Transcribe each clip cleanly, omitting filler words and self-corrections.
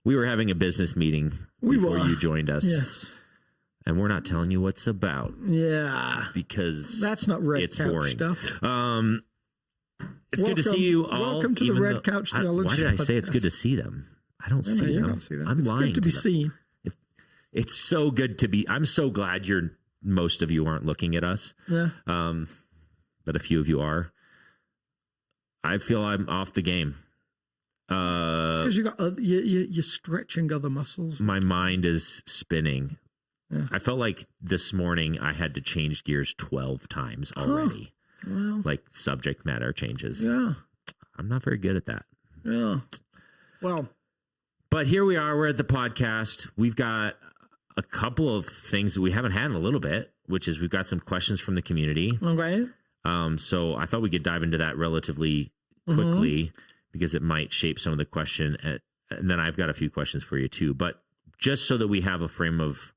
we were having a business meeting before you joined us. Yes. And we're not telling you what's about. Yeah. Because that's not Red it's Couch boring stuff. It's good to see you all. Welcome to the Red Couch Theology. Why did I say it's good to see them? I don't see them. Don't see them. I'm it's lying. Good to be seen. It's so good to be. I'm so glad most of you aren't looking at us. Yeah. But a few of you are. I feel I'm off the game. It's because you're stretching other muscles. My mind is spinning. Yeah. I felt like this morning I had to change gears 12 times already. Well, like subject matter changes. Yeah. I'm not very good at that. Yeah. Well. But here we are. We're at the podcast. We've got a couple of things that we haven't had in a little bit, which is we've got some questions from the community. Okay. So I thought we could dive into that relatively quickly because it might shape some of the question. And then I've got a few questions for you too. But just so that we have a frame of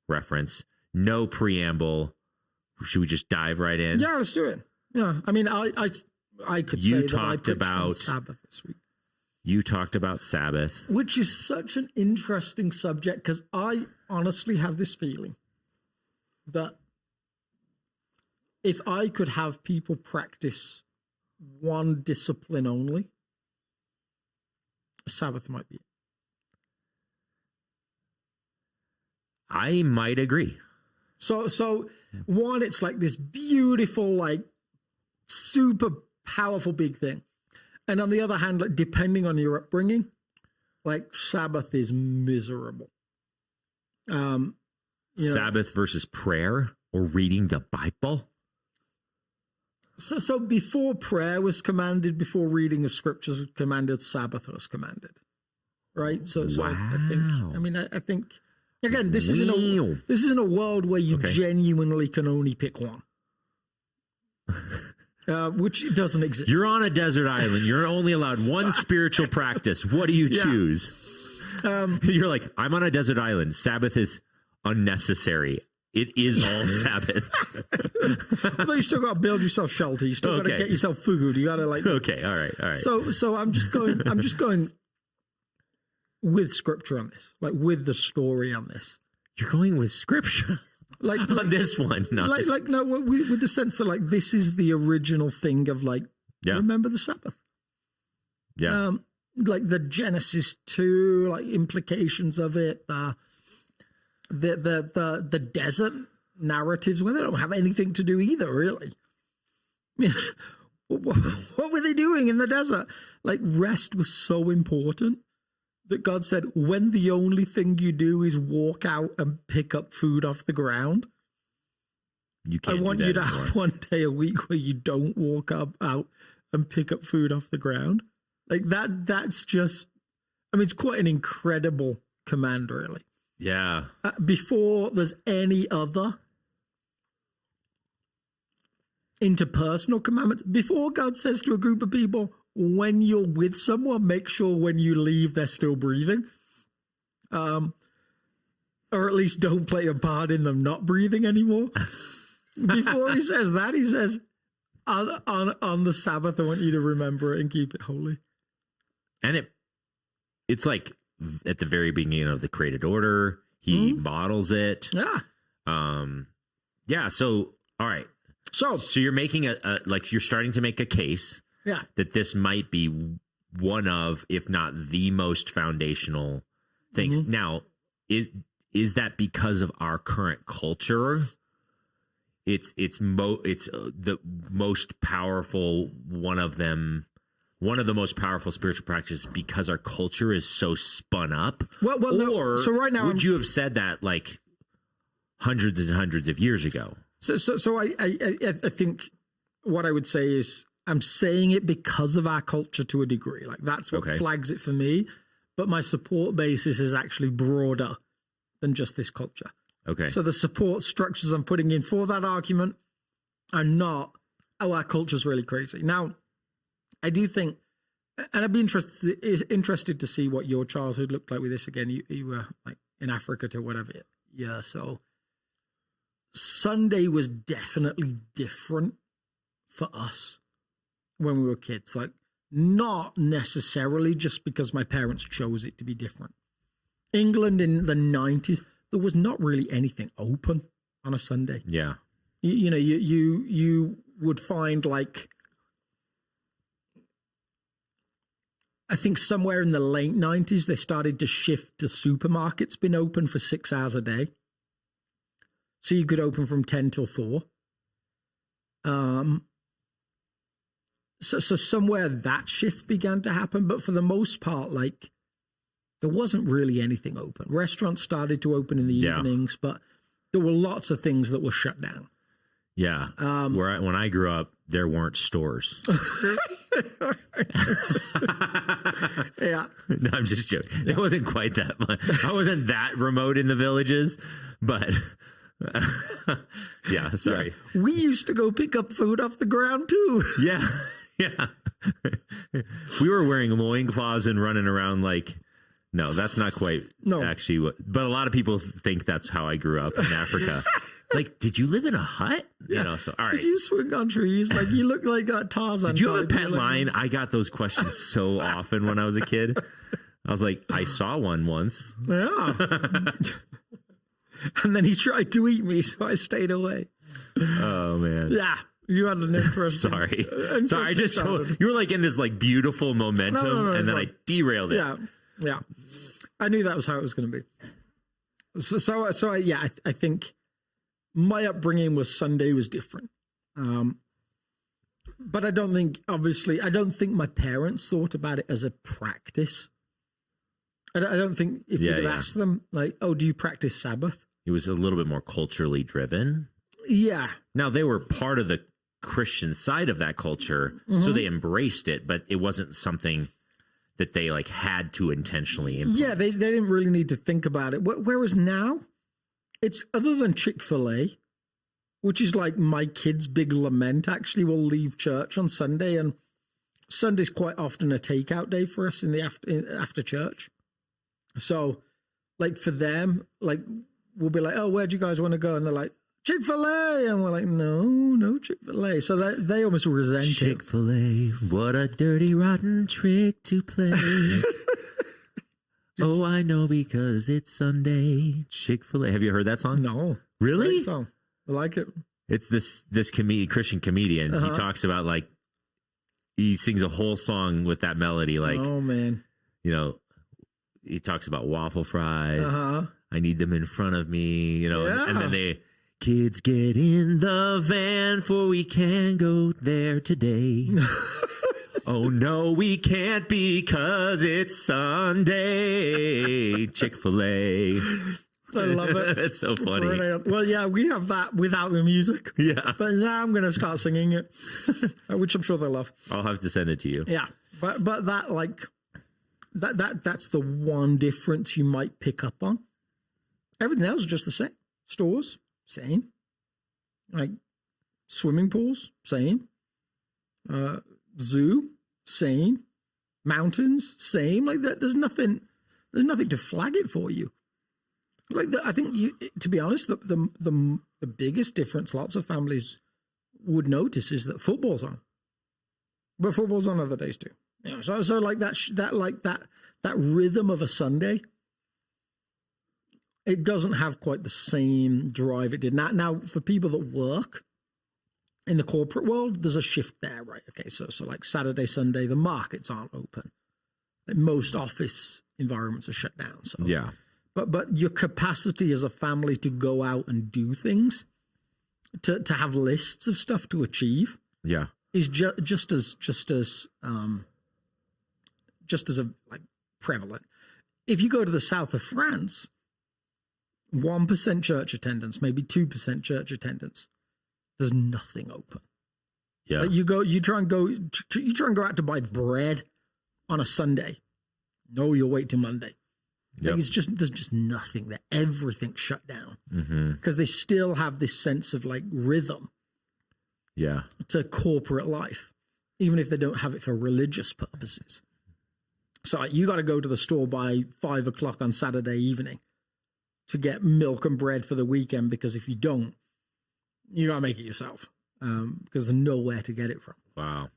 reference, no preamble. Should we just dive right in? Yeah, let's do it. Yeah. I mean, I could say that I preached on Sabbath this week. You talked about Sabbath. Which is such an interesting subject because I honestly have this feeling that if I could have people practice one discipline only, Sabbath might be it. I might agree. So one, it's like this beautiful, like super powerful big thing. And on the other hand, like depending on your upbringing, like Sabbath is miserable. Sabbath versus prayer or reading the Bible. So before prayer was commanded, before reading of scriptures was commanded, Sabbath was commanded, right? So wow. I think again, this isn't a world where you genuinely can only pick one. Which doesn't exist. You're on a desert island. You're only allowed one spiritual practice. What do you choose? You're like, I'm on a desert island. Sabbath is unnecessary. It is all Sabbath. Although you still got to build yourself shelter. You still got to get yourself food. You got to like. Okay. All right. So I'm just going with scripture on this, like with the story on this. You're going with scripture. Like on this one, with the sense that like this is the original thing of like remember the Sabbath, like the Genesis 2 like implications of it, the desert narratives where they don't have anything to do either, really. I mean, what were they doing in the desert? Like rest was so important that God said, when the only thing you do is walk out and pick up food off the ground, I want you to have one day a week where you don't walk out and pick up food off the ground. Like that's just, I mean, it's quite an incredible command, really. Yeah. Before there's any other interpersonal commandments, before God says to a group of people, when you're with someone, make sure when you leave, they're still breathing. Or at least don't play a part in them not breathing anymore. Before he says that, he says, on the Sabbath, I want you to remember it and keep it holy. And it's like at the very beginning of the created order, he models it. Yeah. So, all right. So you're making you're starting to make a case. Yeah. That this might be one of, if not the most foundational things. Now, is that because of our current culture? It's the most powerful one of the most powerful spiritual practices because our culture is so spun up. Or so right now, would you have said that like hundreds and hundreds of years ago? So I think what I would say is, I'm saying it because of our culture to a degree. Like that's what flags it for me. But my support basis is actually broader than just this culture. Okay. So the support structures I'm putting in for that argument are not, our culture's really crazy. Now, I do think, and I'd be interested to see what your childhood looked like with this again. You were like in Africa to whatever. Yeah. So Sunday was definitely different for us when we were kids, like not necessarily just because my parents chose it to be different. England in the 90s, there was not really anything open on a Sunday. Yeah. You would find, like, I think somewhere in the late 90s, they started to shift to supermarkets being open for 6 hours a day. So you could open from 10 till 4. So somewhere that shift began to happen. But for the most part, like, there wasn't really anything open. Restaurants started to open in the evenings, but there were lots of things that were shut down. Yeah. When I grew up, there weren't stores. Yeah. No, I'm just joking. It wasn't quite that much. I wasn't that remote in the villages, but yeah, sorry. Yeah. We used to go pick up food off the ground too. Yeah. Yeah. We were wearing loincloths and running around like, no, that's not quite actually what, but a lot of people think that's how I grew up in Africa. Like, did you live in a hut? Yeah. You know, so all right. Did you swing on trees? Like, you look like that Tarzan. Did you have a pet lion? I got those questions so often when I was a kid. I was like, I saw one once. Yeah. And then he tried to eat me, so I stayed away. Oh, man. Yeah. You had an interesting... Sorry. I just told you were like in this like beautiful momentum, and then I derailed it. Yeah. Yeah. I knew that was how it was going to be. So yeah, I think my upbringing was Sunday was different. But I don't think my parents thought about it as a practice. I don't think if you could ask them, like, oh, do you practice Sabbath? It was a little bit more culturally driven. Yeah. Now, they were part of the Christian side of that culture, so they embraced it, but it wasn't something that they like had to intentionally implement. Yeah, they didn't really need to think about it. Whereas now, it's other than Chick-fil-A, which is like my kid's big lament, actually will leave church on Sunday, and Sunday's quite often a takeout day for us in the after church. So, like, for them, like, we'll be like, oh, where do you guys want to go? And they're like, Chick-fil-A. And we're like, no Chick-fil-A. So they almost resent it. Chick-fil-A, what a dirty, rotten trick to play. Oh, I know because it's Sunday. Chick-fil-A. Have you heard that song? No. Really? Great song. I like it. It's this Christian comedian. He talks about, like, he sings a whole song with that melody. Like, oh, man. You know, he talks about waffle fries. I need them in front of me, you know, and then kids get in the van for we can go there today. Oh, no, we can't because it's Sunday. Chick-fil-A. I love it. It's so funny. Brilliant. Well, yeah, we have that without the music. Yeah. But now I'm going to start singing it, which I'm sure they'll love. I'll have to send it to you. Yeah. But that, like, that's the one difference you might pick up on. Everything else is just the same. Stores, same. Like, swimming pools, same. Zoo, same. Mountains, same. Like, there's nothing to flag it for you. Like, I think to be honest, the biggest difference lots of families would notice is that football's on, but football's on other days too. Yeah, so like that rhythm of a Sunday, it doesn't have quite the same drive it did. Now for people that work in the corporate world, there's a shift there, right? Okay, so like Saturday, Sunday, the markets aren't open. Like, most office environments are shut down. So yeah. But your capacity as a family to go out and do things, to have lists of stuff to achieve, is just as like prevalent. If you go to the south of France, 1% church attendance, maybe 2% church attendance, there's nothing open. Yeah, like you try and go out to buy bread on a Sunday. No, you'll wait till Monday. Like, there's just nothing there. Everything's shut down because they still have this sense of like rhythm. Yeah, to corporate life, even if they don't have it for religious purposes. So like, you got to go to the store by 5 o'clock on Saturday evening to get milk and bread for the weekend, because if you don't, you got to make it yourself because there's nowhere to get it from. Wow.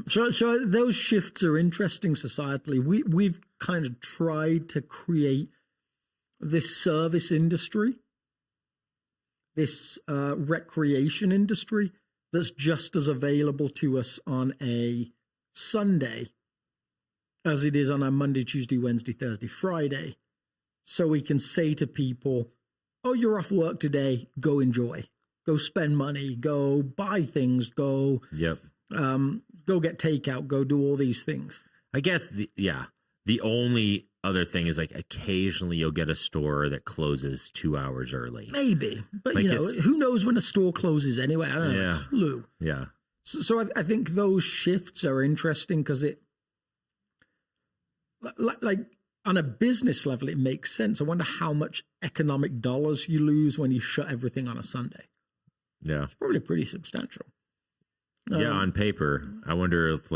So those shifts are interesting societally. We've kind of tried to create this service industry, this recreation industry that's just as available to us on a Sunday as it is on a Monday, Tuesday, Wednesday, Thursday, Friday. So we can say to people, oh, you're off work today, go enjoy. Go spend money, go buy things, go go get takeout, go do all these things. I guess, the only other thing is like occasionally you'll get a store that closes 2 hours early. Maybe. But, like who knows when a store closes anyway? I don't have a clue. Yeah. So I think those shifts are interesting because it, like on a business level, it makes sense. I wonder how much economic dollars you lose when you shut everything on a Sunday. Yeah. It's probably pretty substantial. On paper. I wonder if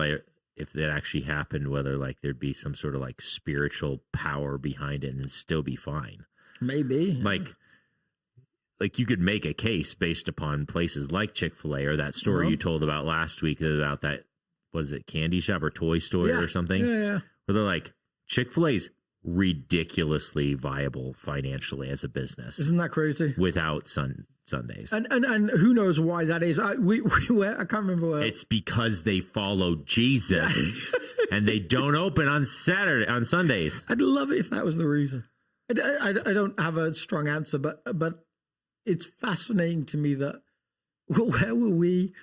that actually happened, whether like there'd be some sort of like spiritual power behind it and still be fine. Maybe. Like you could make a case based upon places like Chick-fil-A or that story you told about last week about that, was it candy shop or toy store or something? Yeah. Where they're like, Chick-fil-A's ridiculously viable financially as a business. Isn't that crazy? Without Sundays. And who knows why that is. I can't remember where. It's because they follow Jesus and they don't open on Sundays. I'd love it if that was the reason. I don't have a strong answer, but it's fascinating to me that, where were we?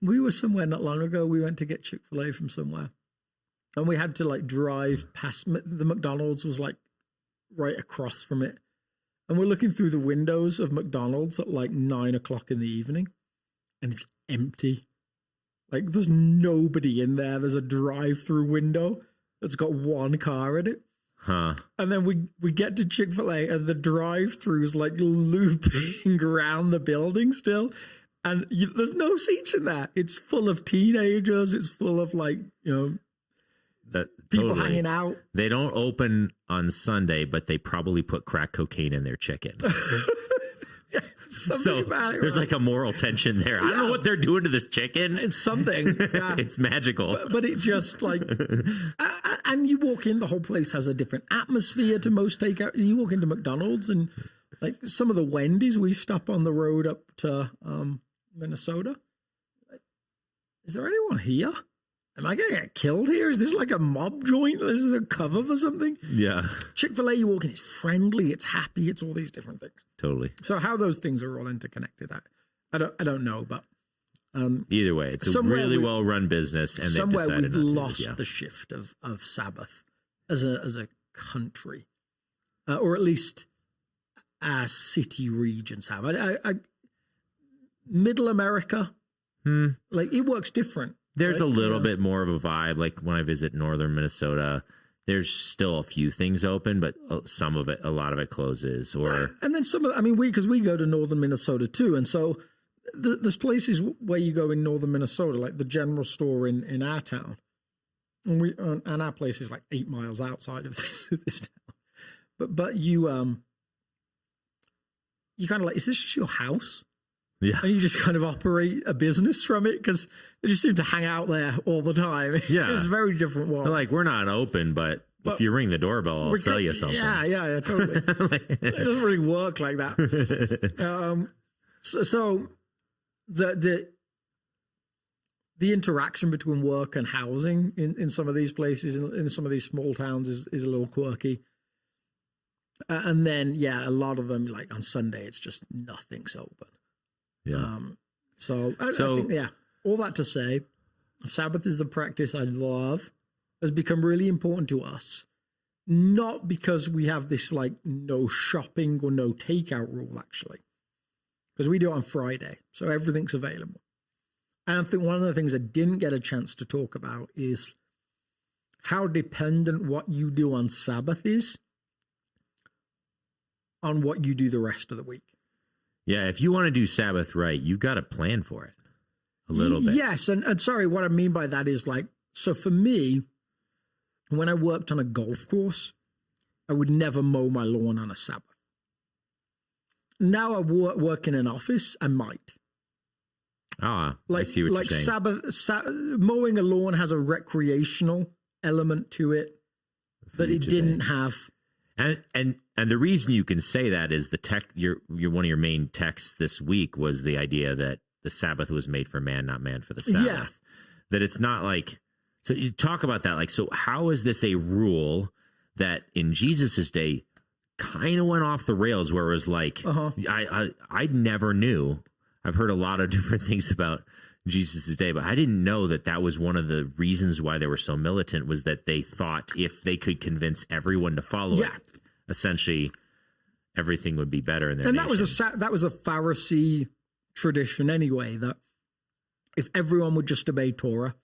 We were somewhere not long ago. We went to get Chick-fil-A from somewhere. And we had to like drive past, the McDonald's was like right across from it. And we're looking through the windows of McDonald's at like 9 o'clock in the evening, and it's empty. Like there's nobody in there. There's a drive-through window that's got one car in it. Huh. And then we get to Chick-fil-A and the drive-through's like looping around the building still. And there's no seats in there. It's full of teenagers. It's full of like, people hanging out. They don't open on Sunday, but they probably put crack cocaine in their chicken. So about it, there's like a moral tension there. I don't know what they're doing to this chicken. It's something. Yeah. It's magical. But it just like, and you walk in, the whole place has a different atmosphere to most takeout. You walk into McDonald's and like some of the Wendy's we stop on the road up to Minnesota. Is there anyone here? Am I going to get killed here? Is this like a mob joint? Is this a cover for something? Yeah. Chick-fil-A, you walk in, it's friendly, it's happy, it's all these different things. Totally. So how those things are all interconnected, I don't know, but either way, it's a really well-run business, and somewhere they've decided we've not lost to. the shift of Sabbath as a country, or at least our city regions have. Middle America, like it works different. There's a little bit more of a vibe. Like when I visit northern Minnesota, there's still a few things open, but a lot of it closes. And then because we go to northern Minnesota too, and so there's places where you go in northern Minnesota, like the general store in our town, and our place is like 8 miles outside of this town. But you kind of like, is this just your house? Yeah. And you just kind of operate a business from it because they just seem to hang out there all the time. Yeah. It's a very different world. Like, we're not open, but if you ring the doorbell, I'll sell you something. Yeah, totally. It doesn't really work like that. So the interaction between work and housing in some of these places, in some of these small towns, is a little quirky. And then, a lot of them, like on Sunday, it's just nothing's open. Yeah. So I think, all that to say, Sabbath is a practice I love, has become really important to us, not because we have this like no shopping or no takeout rule, actually, because we do it on Friday, so everything's available. And I think one of the things I didn't get a chance to talk about is how dependent what you do on Sabbath is on what you do the rest of the week. Yeah, if you want to do Sabbath right, you've got to plan for it a little bit. Yes, and sorry, what I mean by that is like, so for me, when I worked on a golf course, I would never mow my lawn on a Sabbath. Now I work in an office, I might. I see what you're saying. Mowing a lawn has a recreational element to it that it didn't have And the reason you can say that is your one of your main texts this week was the idea that the Sabbath was made for man, not man for the Sabbath. Yeah. That it's not like, so you talk about that, like, so how is this a rule that in Jesus's day kind of went off the rails, where it was like, I never knew. I've heard a lot of different things about Jesus's day, but I didn't know that was one of the reasons why they were so militant, was that they thought if they could convince everyone to follow it, essentially everything would be better in their nation. That was a Pharisee tradition anyway, that if everyone would just obey Torah,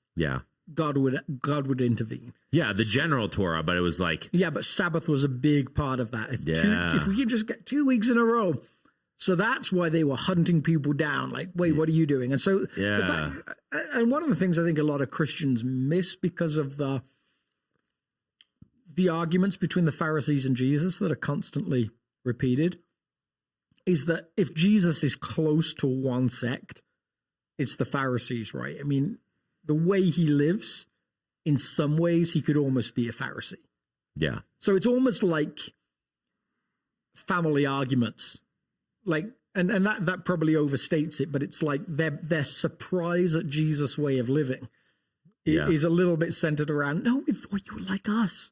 God would intervene. Yeah, the general Torah, but it was like, but Sabbath was a big part of that. If we could just get 2 weeks in a row. So that's why they were hunting people down. Like, wait, what are you doing? And so, and one of the things I think a lot of Christians miss because of the arguments between the Pharisees and Jesus that are constantly repeated is that if Jesus is close to one sect, it's the Pharisees, right? I mean, the way he lives, in some ways, he could almost be a Pharisee. Yeah. So it's almost like family arguments. Like, and that probably overstates it, but it's like their surprise at Jesus' way of living is a little bit centered around, no, we thought you were like us.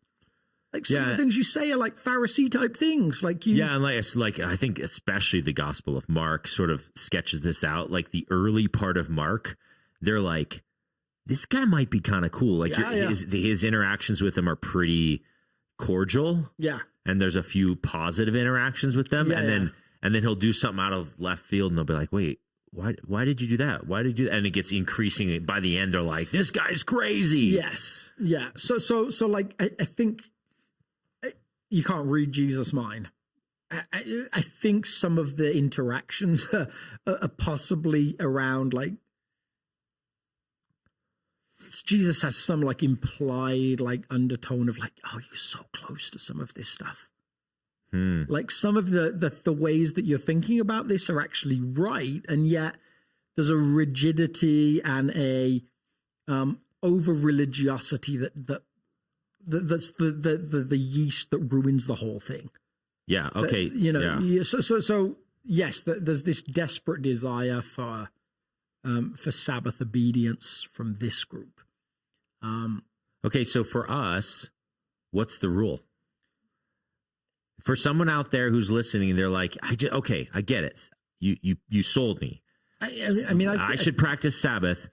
Like some of the things you say are like Pharisee type things. Like you, and like I think especially the Gospel of Mark sort of sketches this out. Like the early part of Mark, they're like, this guy might be kind of cool. Like his interactions with them are pretty cordial. Yeah, and there's a few positive interactions with them, and then he'll do something out of left field, and they'll be like, wait, why did you do that? Why did you do that? And it gets increasingly, by the end, they're like, this guy's crazy. Yes. Yeah. So like, I think you can't read Jesus' mind. I think some of the interactions are possibly around, like, Jesus has some like implied like undertone of like, oh, you're so close to some of this stuff. Like some of the ways that you're thinking about this are actually right, and yet there's a rigidity and a over religiosity that's the yeast that ruins the whole thing. Yeah. Okay. So yes, there's this desperate desire for Sabbath obedience from this group. Okay, so for us, what's the rule? For someone out there who's listening, they're like, I get it. You sold me. I mean, I should practice Sabbath.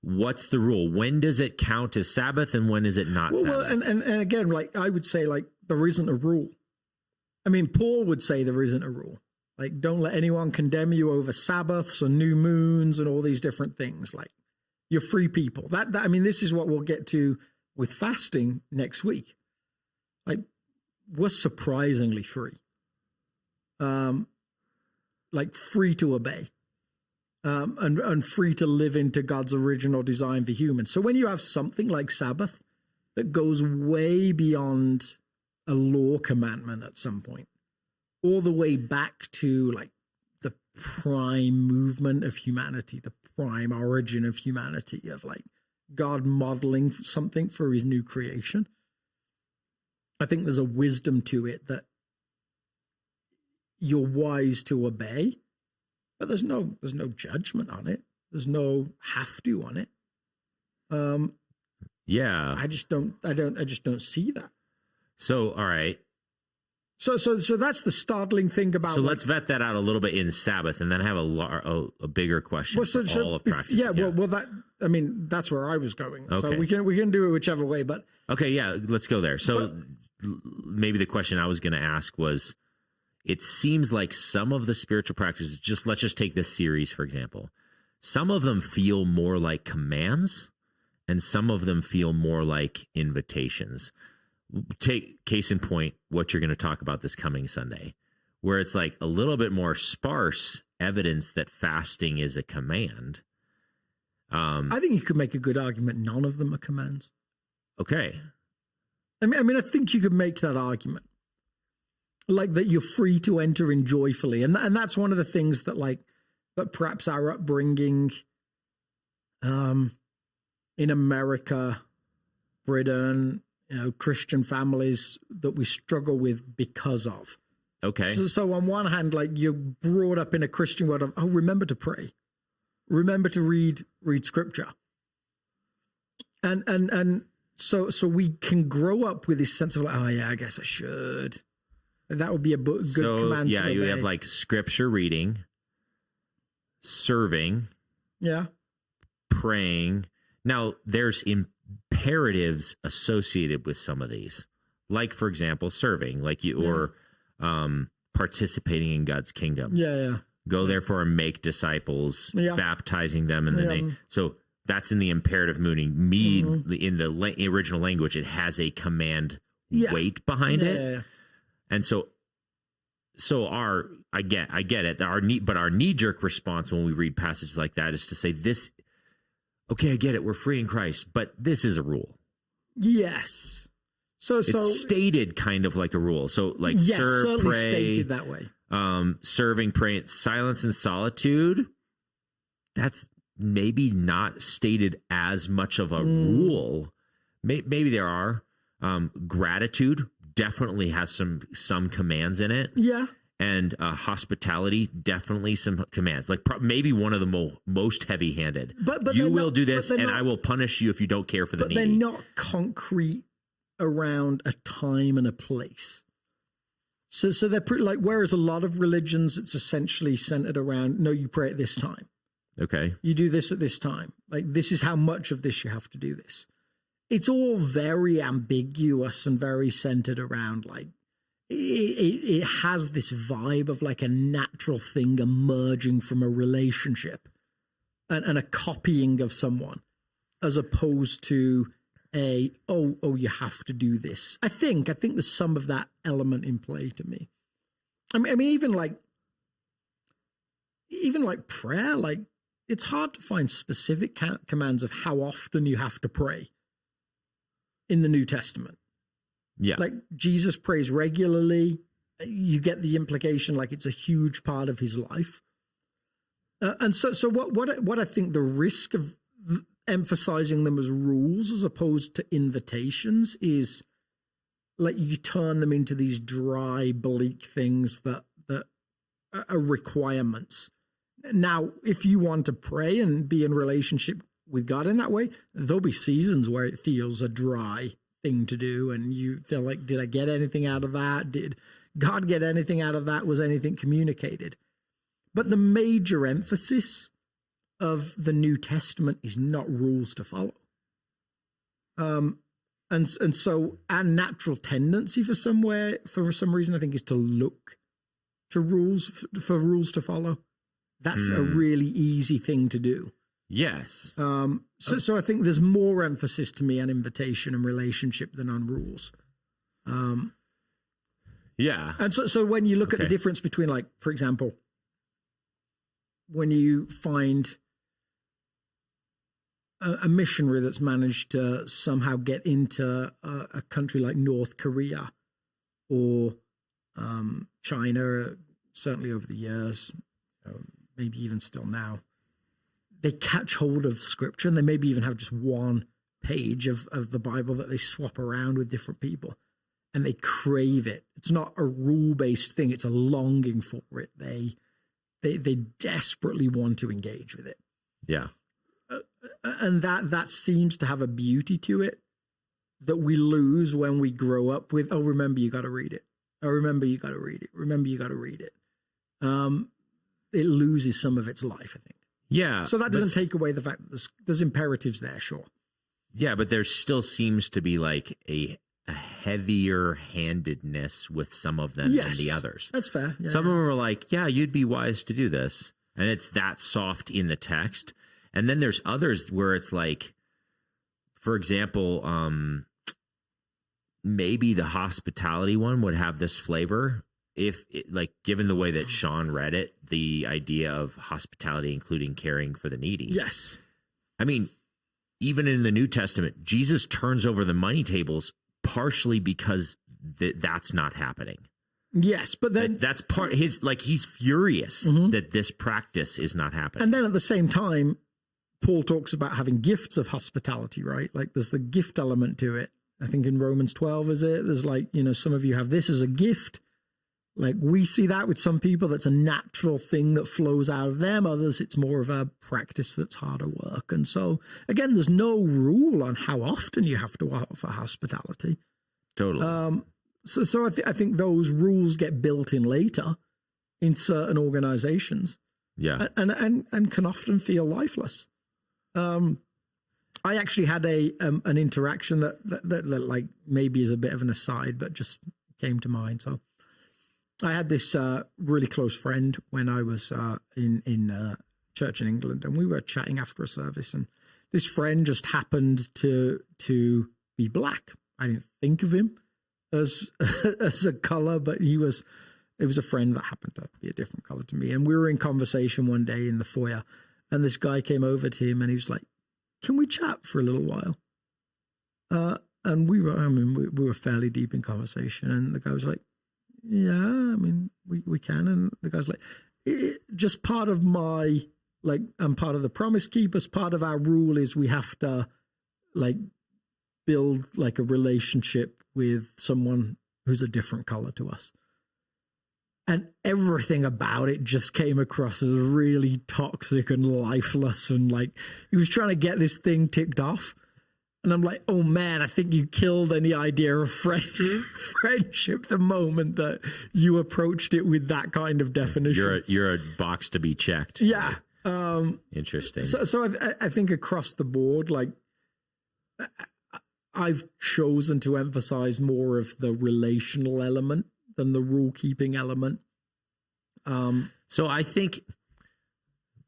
What's the rule? When does it count as Sabbath, and when is it not Sabbath? Well, and again, like I would say, like there isn't a rule. I mean, Paul would say there isn't a rule. Like, don't let anyone condemn you over Sabbaths and new moons and all these different things. Like, you're free people. That I mean, this is what we'll get to with fasting next week. Like, we're surprisingly free. Like free to obey. And free to live into God's original design for humans. So when you have something like Sabbath that goes way beyond a law commandment at some point, all the way back to like the prime movement of humanity, the prime origin of humanity, of like God modeling something for his new creation, I think there's a wisdom to it that you're wise to obey. But there's no judgment on it. There's no have to on it. I just don't see that. So all right. So that's the startling thing about. So let's vet that out a little bit in Sabbath, and then have a bigger question for all of practice. Well, that I mean that's where I was going. Okay. So we can do it whichever way, but okay, yeah, let's go there. So maybe the question I was going to ask was, it seems like some of the spiritual practices, let's just take this series, for example. Some of them feel more like commands, and some of them feel more like invitations. Take case in point, what you're going to talk about this coming Sunday, where it's like a little bit more sparse evidence that fasting is a command. I think you could make a good argument none of them are commands. Okay. I mean, I think you could make that argument. Like that you're free to enter in joyfully. And that's one of the things that perhaps our upbringing in America, Britain, Christian families that we struggle with because of. Okay. So on one hand, like, you're brought up in a Christian world of, remember to pray, remember to read scripture, and so we can grow up with this sense of like, I guess I should. And that would be a good command. Yeah, to obey. you have like scripture reading, serving, praying. Now, there's imperatives associated with some of these, like, for example, serving, like or participating in God's kingdom. Go therefore and make disciples, baptizing them in the name. So that's in the imperative mood. In the original language, it has a command weight behind it. And so I get it. But our knee-jerk response when we read passages like that is to say this. Okay, I get it. We're free in Christ, but this is a rule. Yes. So it's stated kind of like a rule. So like serve, pray, stated that way. Serving, praying, silence and solitude. That's maybe not stated as much of a rule. Maybe there are. Gratitude definitely has some commands in it. Yeah. And hospitality, definitely some commands. Like maybe one of the most heavy-handed. But you will do this, and I will punish you if you don't care for the needy. But they're not concrete around a time and a place. So they're pretty like, whereas a lot of religions, it's essentially centered around, no, you pray at this time. Okay. You do this at this time. Like, this is how much of this you have to do this. It's all very ambiguous and very centered around, like, it has this vibe of like a natural thing emerging from a relationship and a copying of someone, as opposed to you have to do this. I think there's some of that element in play to me. I mean, even like prayer, like, it's hard to find specific commands of how often you have to pray in the New Testament. Yeah. Like, Jesus prays regularly. You get the implication like it's a huge part of his life. And so what I think the risk of emphasizing them as rules as opposed to invitations is, like, you turn them into these dry, bleak things that are requirements. Now, if you want to pray and be in relationship with God in that way, there'll be seasons where it feels a dry thing to do, and you feel like, did I get anything out of that? Did God get anything out of that? Was anything communicated? But the major emphasis of the New Testament is not rules to follow. And so our natural tendency for some reason, I think, is to look to rules for rules to follow. That's a really easy thing to do. Yes. So I think there's more emphasis to me on invitation and relationship than on rules. Yeah. And so when you look at the difference between, like, for example, when you find a missionary that's managed to somehow get into a country like North Korea or China, certainly over the years, maybe even still now, they catch hold of scripture, and they maybe even have just one page of the Bible that they swap around with different people, and they crave it. It's not a rule-based thing. It's a longing for it. They desperately want to engage with it. Yeah. And that seems to have a beauty to it that we lose when we grow up with, remember, you got to read it. Remember, you got to read it. Remember, you got to read it. It loses some of its life, I think. Yeah. So that doesn't take away the fact that there's imperatives there, sure. Yeah, but there still seems to be like a heavier handedness with some of them than the others. That's fair. Yeah, some of them are like, yeah, you'd be wise to do this. And it's that soft in the text. And then there's others where it's like, for example, maybe the hospitality one would have this flavor if, given the way that Sean read it, the idea of hospitality including caring for the needy. Yes. I mean, even in the New Testament, Jesus turns over the money tables partially because that's not happening. Yes, but then that's part his, like, he's furious that this practice is not happening. And then at the same time, Paul talks about having gifts of hospitality, right? Like, there's the gift element to it. I think in Romans 12, is it? There's like, some of you have this as a gift. Like we see that with some people, that's a natural thing that flows out of them. Others, it's more of a practice that's harder work. And so, again, there's no rule on how often you have to offer hospitality. Totally. So I think those rules get built in later in certain organizations. Yeah. And can often feel lifeless. I actually had an interaction that like maybe is a bit of an aside, but just came to mind. So I had this really close friend when I was in church in England, and we were chatting after a service, and this friend just happened to be black. I didn't think of him as a color, but it was a friend that happened to be a different color to me. And we were in conversation one day in the foyer, and this guy came over to him and he was like, "Can we chat for a little while?" And we were fairly deep in conversation, and the guy was like, "Yeah, I mean, we can." And the guy's like, "Just part of my, like, I'm part of the Promise Keepers. Part of our rule is we have to, like, build, like, a relationship with someone who's a different color to us." And everything about it just came across as really toxic and lifeless. And, like, he was trying to get this thing ticked off. And I'm like, oh, man, I think you killed any idea of friendship the moment that you approached it with that kind of definition. You're a box to be checked. Yeah. Interesting. So I think across the board, like, I've chosen to emphasize more of the relational element than the rule-keeping element. So I think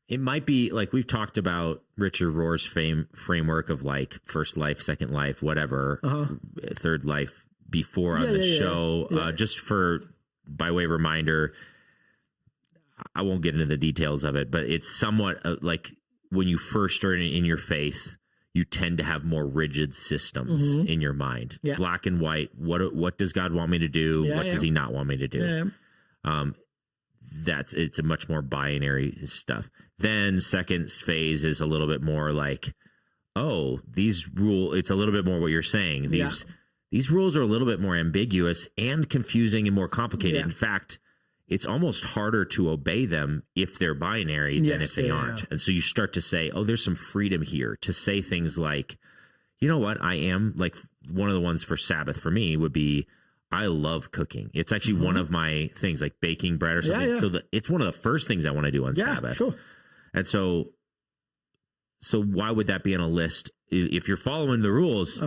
it might be like we've talked about Richard Rohr's framework of like first life, second life, whatever, third life before on the show. Yeah. Just by way of reminder, I won't get into the details of it, but it's somewhat like when you first start in your faith, you tend to have more rigid systems in your mind. Yeah. Black and white. What does God want me to do? Yeah, what does he not want me to do? Yeah. It's a much more binary stuff. Then second phase is a little bit more like, oh, these rules, it's a little bit more what you're saying. These rules are a little bit more ambiguous and confusing and more complicated. Yeah. In fact, it's almost harder to obey them if they're binary than if they aren't. And so you start to say, oh, there's some freedom here to say things like, you know what, I am, like, one of the ones for Sabbath for me would be, I love cooking. It's actually one of my things, like baking bread or something. Yeah. So it's one of the first things I want to do on Sabbath. Sure. And so why would that be on a list? If you're following the rules,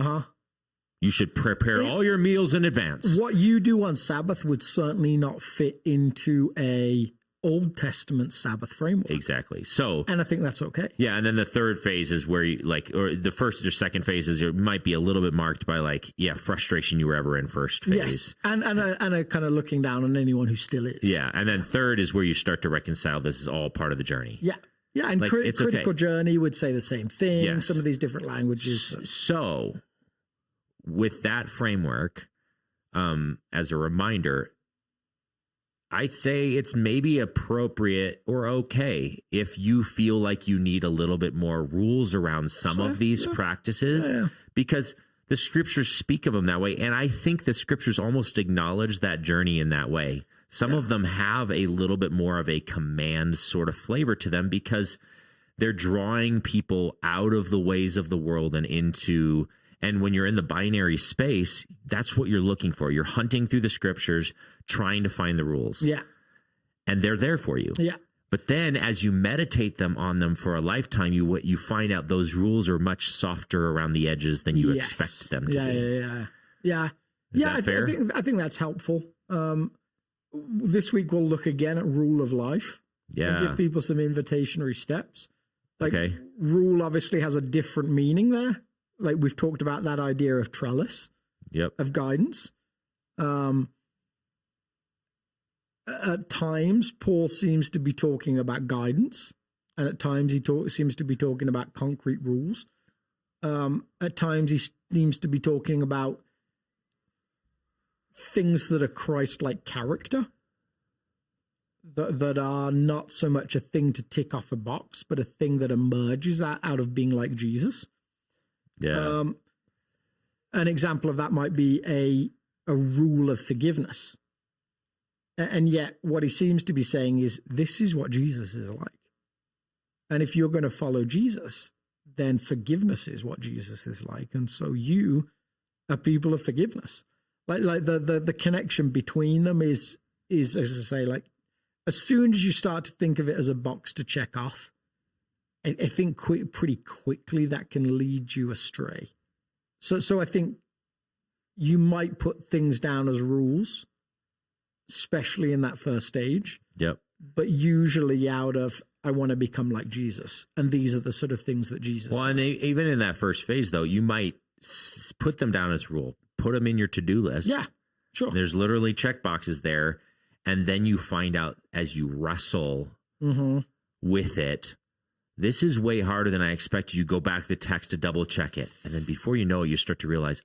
you should prepare all your meals in advance. What you do on Sabbath would certainly not fit into a Old Testament Sabbath framework. Exactly. And I think that's okay. Yeah. And then the third phase is where you like, or the first or second phase is it might be a little bit marked by like, frustration you were ever in first phase. Yes. And a kind of looking down on anyone who still is. Yeah. And then third is where you start to reconcile this is all part of the journey. Yeah. Yeah. And like, Critical Journey would say the same thing. Yes. Some of these different languages. So with that framework, as a reminder, I say it's maybe appropriate or okay if you feel like you need a little bit more rules around some of these practices because the scriptures speak of them that way. And I think the scriptures almost acknowledge that journey in that way. Some of them have a little bit more of a command sort of flavor to them because they're drawing people out of the ways of the world and into. And when you're in the binary space, that's what you're looking for. You're hunting through the scriptures, trying to find the rules. Yeah. And they're there for you. Yeah. But then as you meditate on them for a lifetime, you find out those rules are much softer around the edges than you expect them to be. Yeah. Is that fair? I think that's helpful. This week we'll look again at rule of life. Yeah. And give people some invitationary steps. Like, rule obviously has a different meaning there. Like we've talked about that idea of trellis, of guidance. At times, Paul seems to be talking about guidance, and at times he seems to be talking about concrete rules. At times he seems to be talking about things that are Christ-like character, that are not so much a thing to tick off a box, but a thing that emerges out of being like Jesus. Yeah. an example of that might be a rule of forgiveness. And yet what he seems to be saying is, this is what Jesus is like. And if you're going to follow Jesus, then forgiveness is what Jesus is like. And so you are people of forgiveness. Like the connection between them is, as I say, like, as soon as you start to think of it as a box to check off, I think pretty quickly that can lead you astray. So I think you might put things down as rules, especially in that first stage. Yep. But usually out of, I want to become like Jesus. And these are the sort of things that Jesus does. And even in that first phase, though, you might put them down as rule, put them in your to-do list. Yeah, sure. There's literally check boxes there. And then you find out as you wrestle with it, this is way harder than I expected. You go back to the text to double check it. And then before you know it, you start to realize,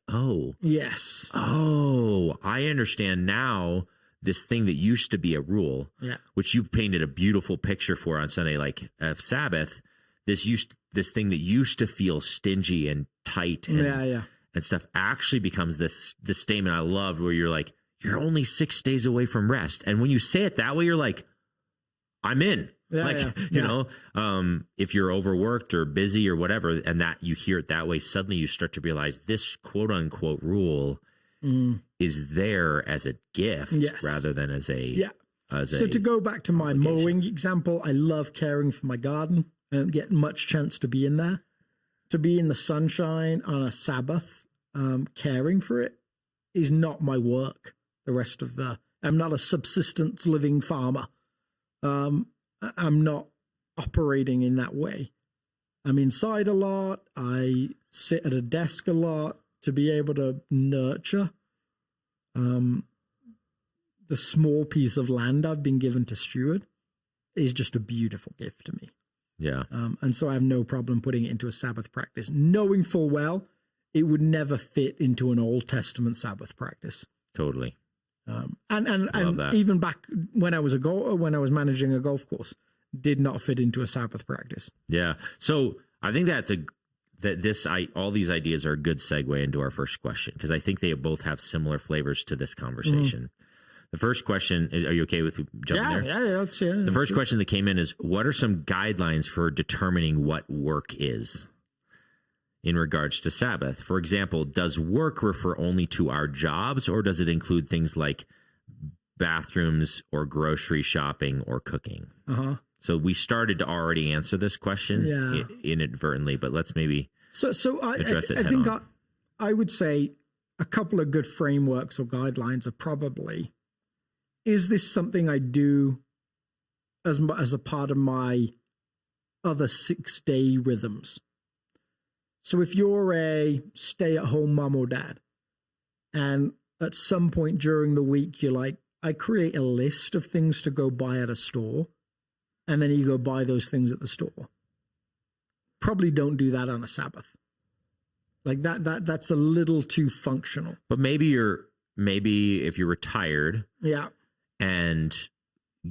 yes. I understand now this thing that used to be a rule, which you painted a beautiful picture for on Sunday, like of Sabbath, this thing that used to feel stingy and tight and stuff actually becomes this statement I love where you're like, you're only 6 days away from rest. And when you say it that way, you're like, I'm in. You know, if you're overworked or busy or whatever, and that you hear it that way, suddenly you start to realize this quote unquote rule is there as a gift rather than as a, So to go back to my mowing example, I love caring for my garden. I don't get much chance to be in there. To be in the sunshine on a Sabbath, caring for it is not my work. I'm not a subsistence living farmer. I'm not operating in that way. I'm inside a lot. I sit at a desk a lot to be able to nurture the small piece of land I've been given to steward is just a beautiful gift to me. Yeah. And so I have no problem putting it into a Sabbath practice, knowing full well it would never fit into an Old Testament Sabbath practice. Totally. And even back when I was managing a golf course, did not fit into a Sabbath practice. Yeah. So I think all these ideas are a good segue into our first question, because I think they both have similar flavors to this conversation. The first question is, are you okay with jumping there? Yeah. The first question that came in is, what are some guidelines for determining what work is in regards to Sabbath? For example, does work refer only to our jobs, or does it include things like bathrooms or grocery shopping or cooking? So we started to already answer this question inadvertently, but let's maybe address it head on. I would say a couple of good frameworks or guidelines are probably, is this something I do as a part of my other 6-day rhythms? So if you're a stay-at-home mom or dad, and at some point during the week, you're like, I create a list of things to go buy at a store, and then you go buy those things at the store. Probably don't do that on a Sabbath. Like that's a little too functional. But maybe if you're retired, and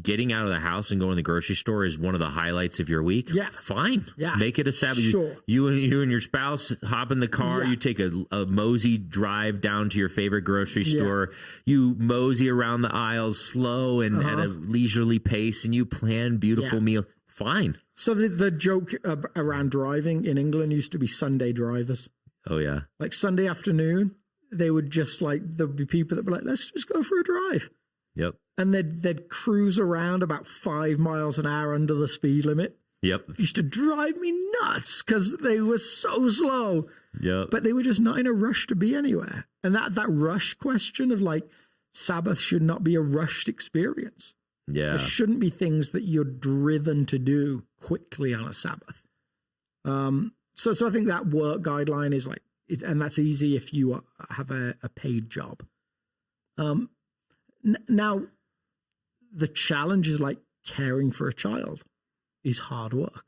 getting out of the house and going to the grocery store is one of the highlights of your week. Yeah, fine. Yeah, make it a Sabbath. Sure. You and your spouse hop in the car. You take a mosey drive down to your favorite grocery store. You mosey around the aisles slow and at a leisurely pace, and you plan beautiful meal. Fine. So the joke around driving in England used to be Sunday drivers. Oh yeah, like Sunday afternoon, they would just there'd be people that were like, let's just go for a drive. Yep. And they'd cruise around about 5 miles an hour under the speed limit. Yep. It used to drive me nuts because they were so slow. Yep. But they were just not in a rush to be anywhere. And that rush question of Sabbath should not be a rushed experience. Yeah. There shouldn't be things that you're driven to do quickly on a Sabbath. So I think that work guideline is and that's easy if you have a paid job. Now, the challenge is caring for a child is hard work.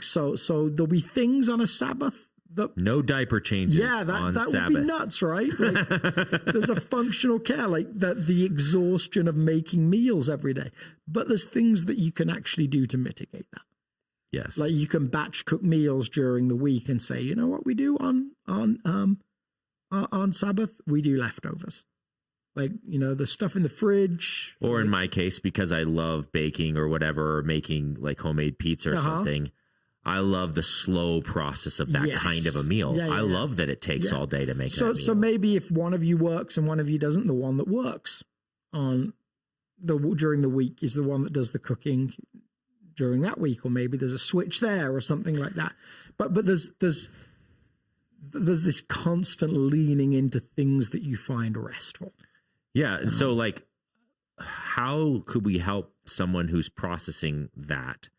So there'll be things on a Sabbath that no diaper changes. Yeah, that Sabbath would be nuts, right? There's a functional care, the exhaustion of making meals every day. But there's things that you can actually do to mitigate that. Yes. You can batch cook meals during the week and say, you know what we do on on Sabbath, we do leftovers. Like, the stuff in the fridge. Or in my case, because I love baking or whatever, or making like homemade pizza or something, I love the slow process of that kind of a meal. I love that it takes all day to make that meal. So maybe if one of you works and one of you doesn't, the one that works during the week is the one that does the cooking during that week, or maybe there's a switch there or something like that. But there's this constant leaning into things that you find restful. Yeah. And so like, how could we help someone who's processing that?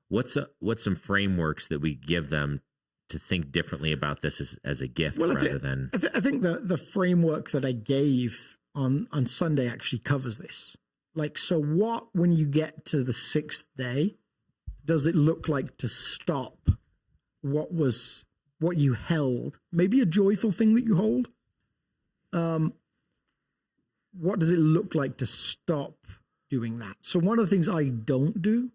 What's some frameworks that we give them to think differently about this as a gift rather than... I think the framework that I gave on Sunday actually covers this. Like, so when you get to the sixth day, does it look like to stop what you held? Maybe a joyful thing that you hold? What does it look like to stop doing that? So one of the things I don't do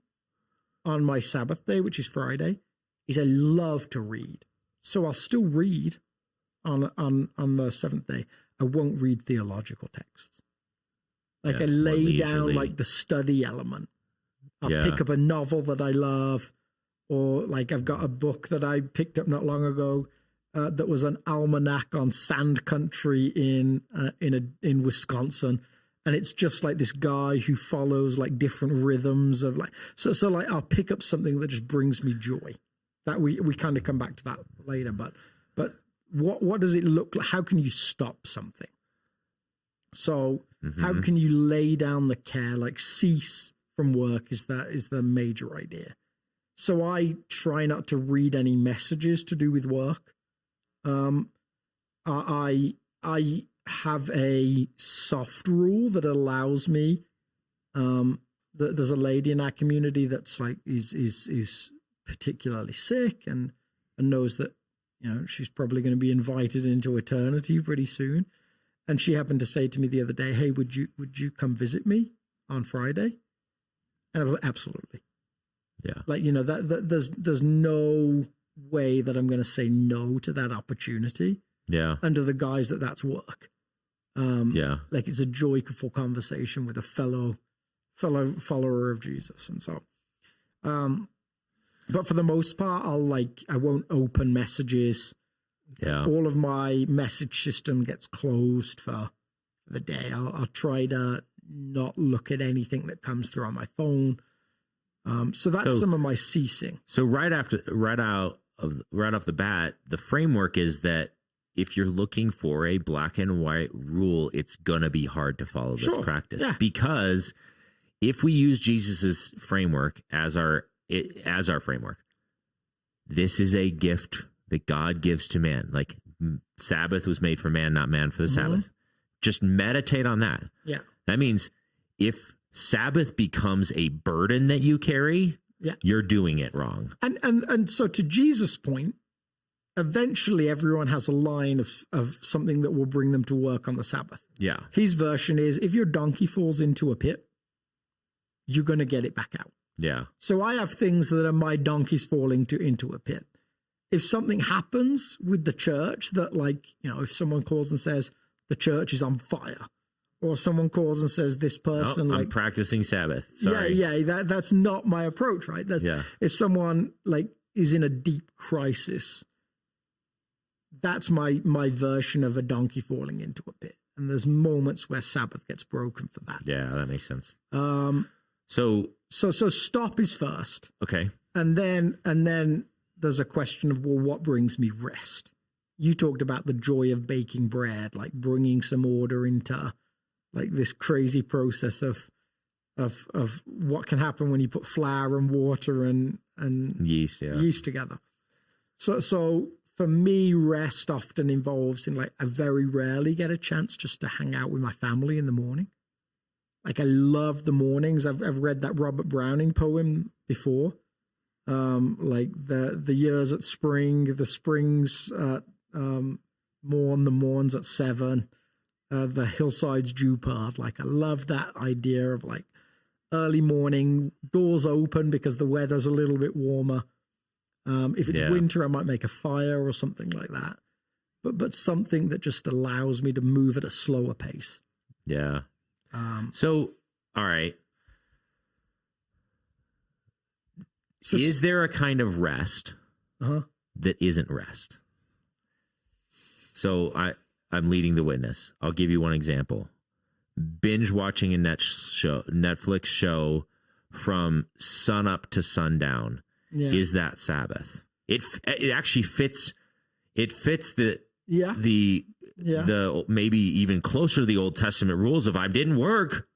on my Sabbath day, which is Friday, is I love to read. So I'll still read on the seventh day. I won't read theological texts. Like I lay down like the study element. I'll pick up a novel that I love, or like I've got a book that I picked up not long ago that was an almanac on sand country in Wisconsin, and it's just like this guy who follows like different rhythms of like so like I'll pick up something that just brings me joy. That we kind of come back to that later, but what does it look like? How can you stop something? So how can you lay down the care, like cease from work is the major idea. So I try not to read any messages to do with work. I have a soft rule that allows me. There's a lady in our community that's like is particularly sick and knows that she's probably going to be invited into eternity pretty soon. And she happened to say to me the other day, "Hey, would you come visit me on Friday?" And I was like, "Absolutely." Yeah. Like, that there's no way that I'm going to say no to that opportunity. Yeah. Under the guise that that's work. Like it's a joyful conversation with a fellow follower of Jesus. And so, but for the most part, I won't open messages. Yeah. All of my message system gets closed for the day. I'll try to not look at anything that comes through on my phone. So that's some of my ceasing. So right off the bat, the framework is that if you're looking for a black and white rule, it's gonna be hard to follow this practice because if we use Jesus's framework as our framework, this is a gift that God gives to man. Like Sabbath was made for man, not man for the Sabbath. Just meditate on that. Yeah, that means if Sabbath becomes a burden that you carry, you're doing it wrong. And so to Jesus' point, eventually everyone has a line of something that will bring them to work on the Sabbath. Yeah. His version is if your donkey falls into a pit, you're going to get it back out. Yeah. So I have things that are my donkeys falling into a pit. If something happens with the church that if someone calls and says the church is on fire, or someone calls and says this person I'm practicing Sabbath. Sorry. Yeah, that's not my approach, right? If someone is in a deep crisis, that's my version of a donkey falling into a pit. And there's moments where Sabbath gets broken for that. Yeah, that makes sense. So stop is first. Okay. And then there's a question of, well, what brings me rest? You talked about the joy of baking bread, like bringing some order into like this crazy process of what can happen when you put flour and water and yeast together. So for me, rest often involves I very rarely get a chance just to hang out with my family in the morning. Like I love the mornings. I've read that Robert Browning poem before. Like the years at spring, the springs at morn, the morns at 7, the hillsides dew part. Like I love that idea of like early morning, doors open because the weather's a little bit warmer. If it's winter, I might make a fire or something like that. but something that just allows me to move at a slower pace. Yeah. So, all right. So, Is there a kind of rest that isn't rest? So I'm leading the witness. I'll give you one example. Binge watching a Netflix show from sun up to sundown. Yeah. Is that Sabbath? It actually fits. It fits the maybe even closer to the Old Testament rules of I didn't work.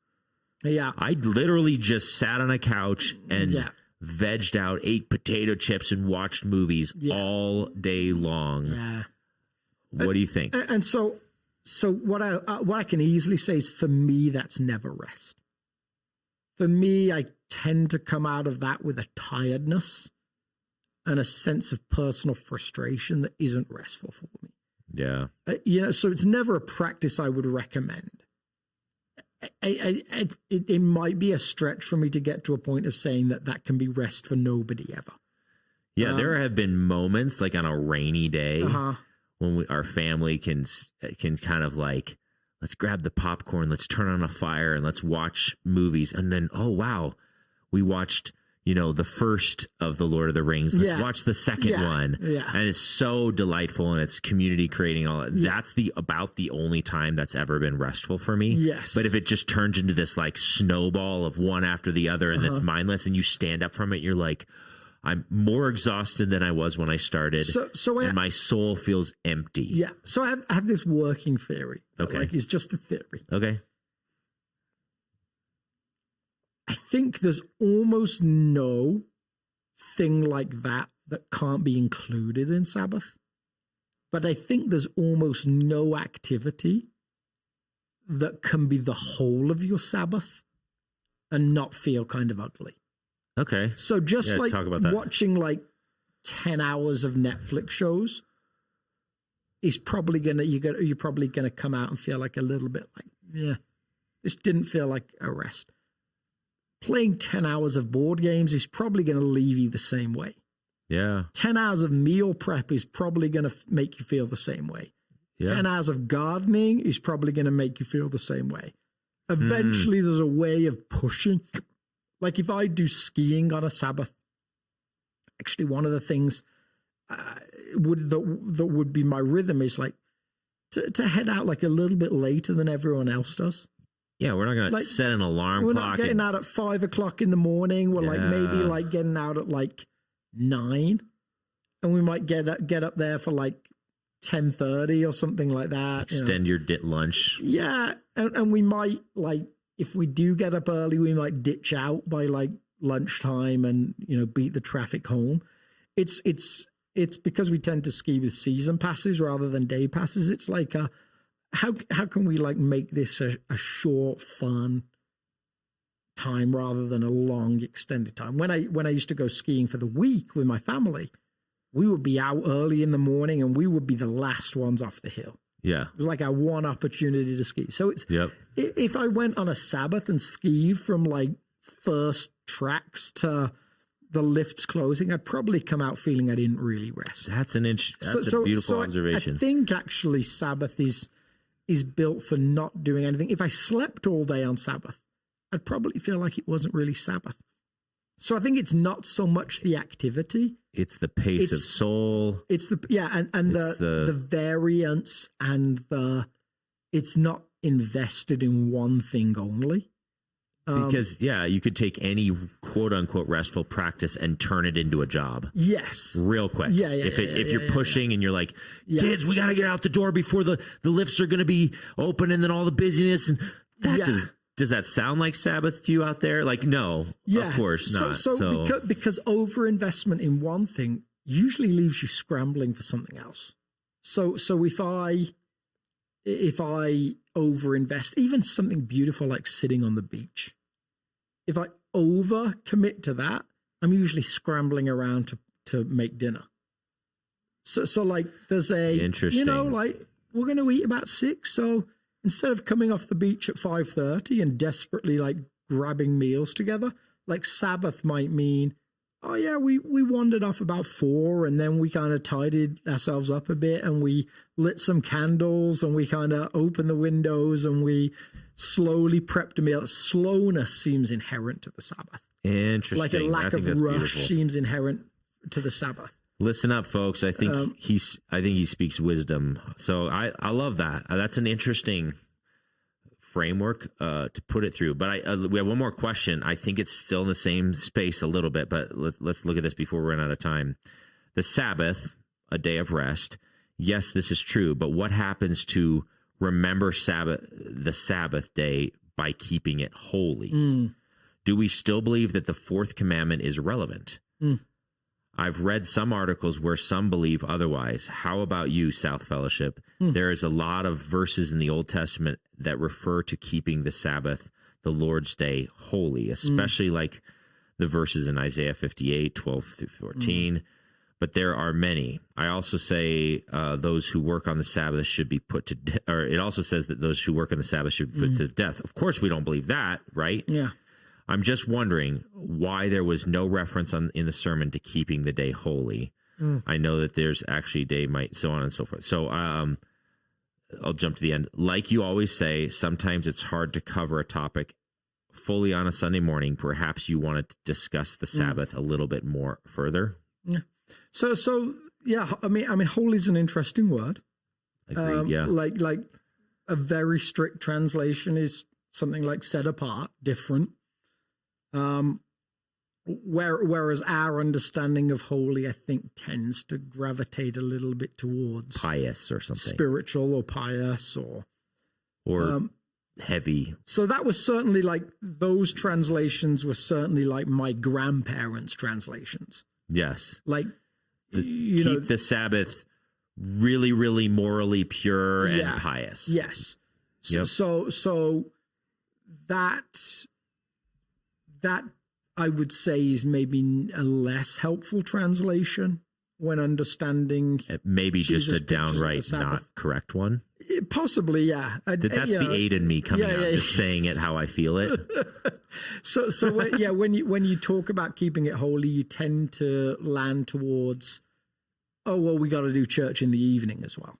Yeah. I literally just sat on a couch and vegged out, ate potato chips, and watched movies all day long. Yeah. What do you think? And so what I can easily say is, for me, that's never rest. For me, I tend to come out of that with a tiredness and a sense of personal frustration that isn't restful for me. Yeah. So it's never a practice I would recommend. It might be a stretch for me to get to a point of saying that can be rest for nobody ever. Yeah, there have been moments like on a rainy day when our family can kind of like, let's grab the popcorn, let's turn on a fire, and let's watch movies. And then, oh, wow, we watched, the first of the Lord of the Rings. Let's watch the second one. Yeah. And it's so delightful, and it's community creating all that. Yeah. That's about the only time that's ever been restful for me. Yes. But if it just turns into this like snowball of one after the other and it's mindless, and you stand up from it, you're like, I'm more exhausted than I was when I started, and my soul feels empty. Yeah. So I have this working theory. Okay. Like, it's just a theory. Okay. I think there's almost no thing like that can't be included in Sabbath. But I think there's almost no activity that can be the whole of your Sabbath and not feel kind of ugly. Okay. So just like watching like 10 hours of Netflix shows is probably you're probably gonna come out and feel like a little bit like, this didn't feel like a rest. Playing 10 hours of board games is probably going to leave you the same way. Yeah. 10 hours of meal prep is probably going to make you feel the same way. Yeah. 10 hours of gardening is probably going to make you feel the same way. Eventually, there's a way of pushing. Like if I do skiing on a Sabbath, actually one of the things that would be my rhythm is like to head out like a little bit later than everyone else does. Yeah, we're not going to set an alarm clock. We're not getting out at 5 o'clock in the morning. We're like maybe like getting out at like 9, and we might get up there for like 10:30 or something like that. Extend your lunch. Yeah, and we might like if we do get up early, we might ditch out by like lunchtime and beat the traffic home. It's because we tend to ski with season passes rather than day passes. It's like how can we like make this a short, fun time rather than a long, extended time? When I used to go skiing for the week with my family, we would be out early in the morning and we would be the last ones off the hill. Yeah, it was like our one opportunity to ski. So it's if I went on a Sabbath and skied from like first tracks to the lifts closing, I'd probably come out feeling I didn't really rest. That's a beautiful observation. I think actually Sabbath is built for not doing anything. If I slept all day on Sabbath, I'd probably feel like it wasn't really Sabbath. So I think it's not so much the activity. It's the pace of soul. It's the variance and it's not invested in one thing only. Because, you could take any quote-unquote restful practice and turn it into a job. Yes. Real quick. If you're pushing and you're like, kids, we got to get out the door before the lifts are going to be open and then all the busyness. And does that sound like Sabbath to you out there? Like, no, of course not. Because overinvestment in one thing usually leaves you scrambling for something else. So if I overinvest, even something beautiful like sitting on the beach, if I over commit to that, I'm usually scrambling around to make dinner. So like there's interesting, like we're going to eat about 6. So instead of coming off the beach at 5:30 and desperately like grabbing meals together, like Sabbath might mean oh yeah, we wandered off about 4, and then we kind of tidied ourselves up a bit, and we lit some candles, and we kind of opened the windows, and we slowly prepped a meal. Slowness seems inherent to the Sabbath. Interesting. Like a lack of rush beautiful. seems inherent to the Sabbath. Listen up, folks. I think he speaks wisdom. So I love that. That's an interesting framework to put it through. But we have one more question. I think it's still in the same space a little bit, but let's look at this before we run out of time. The Sabbath, a day of rest. Yes, this is true. But what happens to remember the Sabbath day by keeping it holy? Do we still believe that the fourth commandment is relevant? I've read some articles where some believe otherwise. How about you, South Fellowship? There is a lot of verses in the Old Testament that refer to keeping the Sabbath, the Lord's Day, holy, especially like the verses in Isaiah 58, 12 through 14. But there are many. I also say those who work on the Sabbath should be put to death. Or it also says that those who work on the Sabbath should be put to death. Of course, we don't believe that, right? Yeah. I'm just wondering why there was no reference in the sermon to keeping the day holy. I know that there's actually day might, so on and so forth. So I'll jump to the end. Like you always say, sometimes it's hard to cover a topic fully on a Sunday morning. Perhaps you want to discuss the Sabbath a little bit more further. Yeah. So yeah. I mean, holy is an interesting word. Agreed. Yeah. Like a very strict translation is something like set apart, different. Whereas our understanding of holy, I think, tends to gravitate a little bit towards pious or something, spiritual or pious or heavy. So that was certainly like those translations were certainly like my grandparents' translations. Yes, like keep the Sabbath really, really morally pure and pious. Yes. Yep. So that I would say is maybe a less helpful translation when understanding. Maybe Jesus just a downright not correct one. Possibly, yeah. That's the aid in me coming out, just saying it how I feel it. So when you talk about keeping it holy, you tend to land towards, oh well, we got to do church in the evening as well.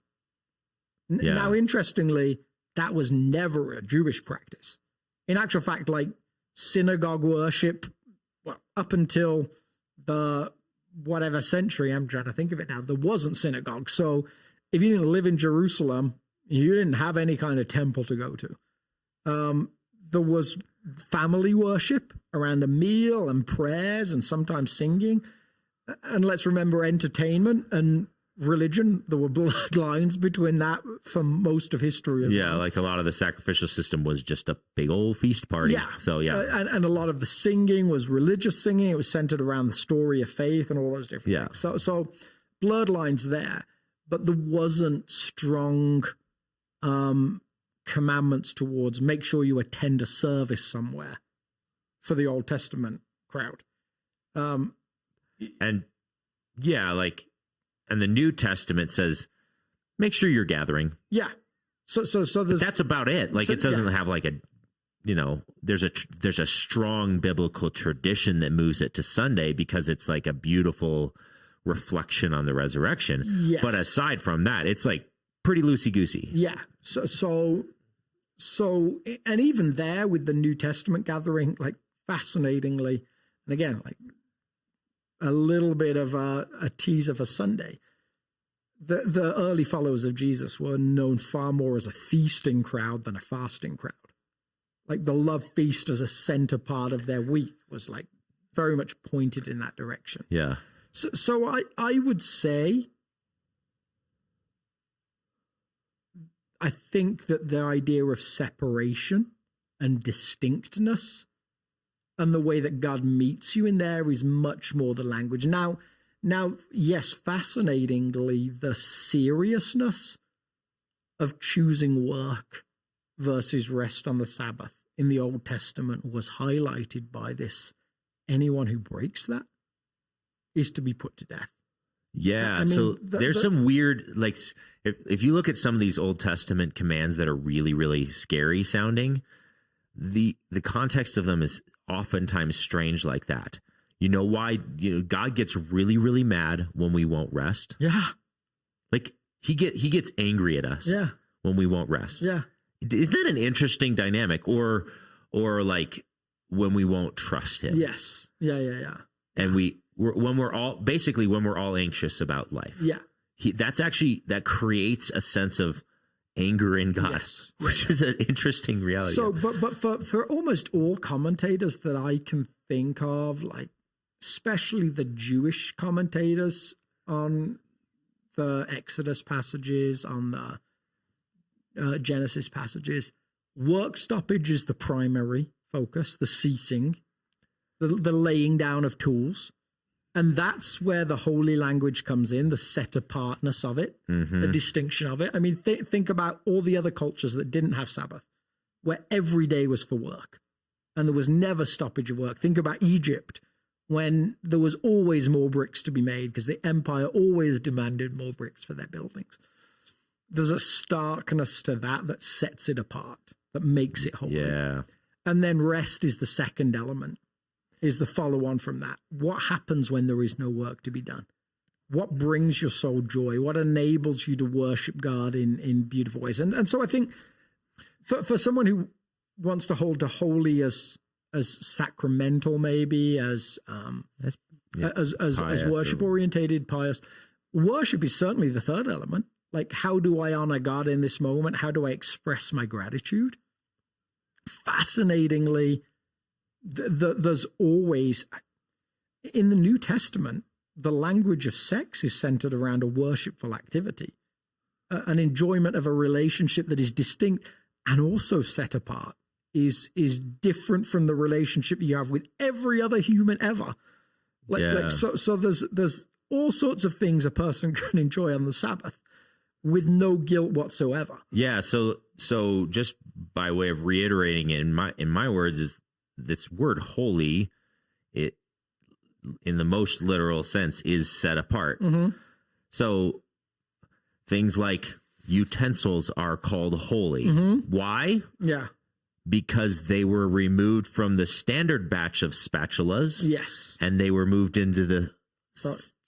Now, interestingly, that was never a Jewish practice. In actual fact, like synagogue worship, up until the whatever century, I'm trying to think of it now, there wasn't synagogue. So if you didn't live in Jerusalem, you didn't have any kind of temple to go to. There was family worship around a meal and prayers and sometimes singing. And let's remember entertainment and religion. There were bloodlines between that for most of history as well. Like a lot of the sacrificial system was just a big old feast party. Yeah. So, and a lot of the singing was religious singing. It was centered around the story of faith and all those different things. So bloodlines there, but there wasn't strong commandments towards make sure you attend a service somewhere for the Old Testament crowd. And the New Testament says, make sure you're gathering. Yeah. So that's about it. Like it doesn't have like there's a strong biblical tradition that moves it to Sunday because it's like a beautiful reflection on the resurrection. Yes. But aside from that, it's like pretty loosey-goosey. Yeah. So and even there with the New Testament gathering, like fascinatingly, and again, like a little bit of a tease of a Sunday. The early followers of Jesus were known far more as a feasting crowd than a fasting crowd. Like the love feast as a center part of their week was like very much pointed in that direction. Yeah. So I would say, I think that the idea of separation and distinctness and the way that God meets you in there is much more the language. Now, yes, fascinatingly, the seriousness of choosing work versus rest on the Sabbath in the Old Testament was highlighted by this. Anyone who breaks that is to be put to death. Yeah, I mean, so there's some weird, like, if you look at some of these Old Testament commands that are really, really scary sounding, the context of them is oftentimes strange like that. You know why? God gets really, really mad when we won't rest. Yeah. Like he gets angry at us. Yeah. When we won't rest. Yeah. Isn't that an interesting dynamic? Or like when we won't trust him. Yes. Yeah. And when we're all anxious about life. Yeah. That creates a sense of anger in God, yes. which is an interesting reality. So, but for almost all commentators that I can think of, like especially the Jewish commentators on the Exodus passages, on the Genesis passages, work stoppage is the primary focus, the ceasing, the laying down of tools. And that's where the holy language comes in, the set apartness of it, the distinction of it. I mean, think about all the other cultures that didn't have Sabbath, where every day was for work and there was never stoppage of work. Think about Egypt, when there was always more bricks to be made because the empire always demanded more bricks for their buildings. There's a starkness to that sets it apart, that makes it holy. Yeah. And then rest is the second element. Is the follow-on from that. What happens when there is no work to be done? What brings your soul joy? What enables you to worship God in beautiful ways? And so I think for someone who wants to hold to holy as sacramental, maybe as worship-orientated, pious, worship is certainly the third element. Like, how do I honor God in this moment? How do I express my gratitude? Fascinatingly, there's always, in the New Testament, the language of sex is centered around a worshipful activity, an enjoyment of a relationship that is distinct and also set apart, is different from the relationship you have with every other human ever. So there's all sorts of things a person can enjoy on the Sabbath with no guilt whatsoever. Yeah. So just by way of reiterating it in my words, is this word holy, it in the most literal sense is set apart. So things like utensils are called holy. Why? Yeah. Because they were removed from the standard batch of spatulas. Yes. And they were moved into the